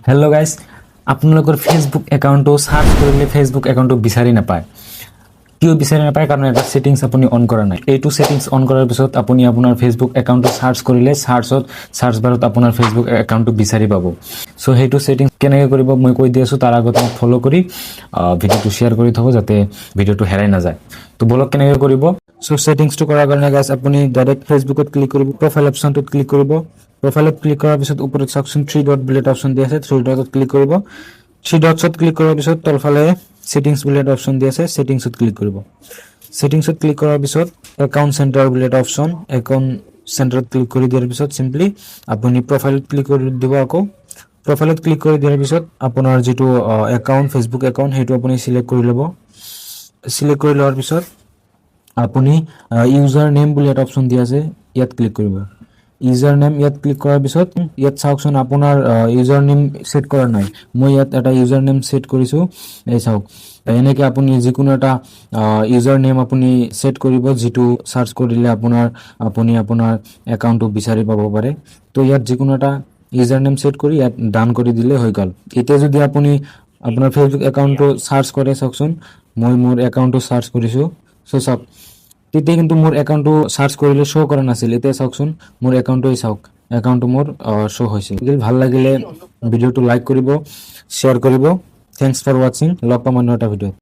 Hello' guys, আপোনালোকৰ Facebook একাউণ্টটো search কৰিলে ফেচবুক একাউণ্টটো বিচাৰি নাপায়। কিয় বিচাৰি নাপায়? কাৰণ এটা ছেটিংছ আপুনি অন কৰা নাই। এইটো ছেটিংছ অন কৰাৰ পিছত আপুনি আপোনাৰ ফেচবুক একাউণ্টটো চাৰ্চ কৰিলে চাৰ্চ বাৰত আপোনাৰ ফেচবুক একাউণ্টটো বিচাৰি পাব। চ' সেইটো ছেটিংছ কেনেকৈ কৰিব মই কৈ দি আছোঁ। তাৰ আগত মোক ফ'ল' কৰি ভিডিঅ'টো শ্বেয়াৰ কৰি থ'ব যাতে ভিডিঅ'টো হেৰাই নাযায়। তো বলক কেনেকৈ কৰিব। চ' ছেটিংছটো কৰাৰ কাৰণে গাইজ আপুনি ডাইৰেক্ট ফেচবুকত ক্লিক কৰিব, প্ৰফাইল অপশ্যনটোত ক্লিক কৰিব। প্ৰফাইলত ক্লিক কৰাৰ পিছত ওপৰত চাওকচোন 3 ডট বুলি এটা অপশ্যন দি আছে, 3 ডটত ক্লিক কৰিব। 3 ডটছত ক্লিক কৰাৰ পিছত তলফালে ছেটিংছ বুলি এটা অপশ্যন দি আছে, ছেটিংছত ক্লিক কৰিব। ছেটিংছত ক্লিক কৰাৰ পিছত একাউণ্ট চেণ্টাৰ বুলি এটা অপশ্যন, একাউণ্ট চেণ্টাৰত ক্লিক কৰি দিয়াৰ পিছত চিম্পলি আপুনি প্ৰফাইলত ক্লিক কৰি দিব। আকৌ প্ৰফাইলত ক্লিক কৰি দিয়াৰ পিছত আপোনাৰ যিটো একাউণ্ট ফেচবুক একাউণ্ট সেইটো আপুনি চিলেক্ট কৰি ল'ব। চিলেক্ট কৰি লোৱাৰ পিছত আপুনি ইউজাৰ নেম বুলি এটা অপশ্যন দি আছে, ইয়াত ক্লিক কৰিব। ইউজাৰ নেম ইয়াত ক্লিক কৰাৰ পিছত ইয়াত চাওকচোন আপোনাৰ ইউজাৰ নেম ছেট কৰা নাই। মই ইয়াত এটা ইউজাৰ নেম ছেট কৰিছোঁ, এই চাওক। এনেকৈ আপুনি যিকোনো এটা ইউজাৰ নেম আপুনি ছেট কৰিব, যিটো চাৰ্চ কৰিলে আপুনি আপোনাৰ একাউণ্টটো বিচাৰি পাব পাৰে। তো ইয়াত যিকোনো এটা ইউজাৰ নেম ছেট কৰি ইয়াত ডান কৰি দিলে হৈ গ'ল। এতিয়া যদি আপুনি আপোনাৰ ফেচবুক একাউণ্টটো চাৰ্চ কৰে, চাওকচোন মই মোৰ একাউণ্টটো চাৰ্চ কৰিছোঁ। চ' চাওক, তেতিয়া কিন্তু মোৰ একাউণ্টটো চাৰ্চ কৰিলে শ্ব' কৰা নাছিল। এতিয়া চাওকচোন মোৰ একাউণ্টটোৱে চাওক, একাউণ্টটো মোৰ শ্ব' হৈছে। যদি ভাল লাগিলে ভিডিঅ'টো লাইক কৰিব, শ্বেয়াৰ কৰিব। থেংকছ ফৰ ৱাচিং। লগ পাম অন্য এটা ভিডিঅ'ত।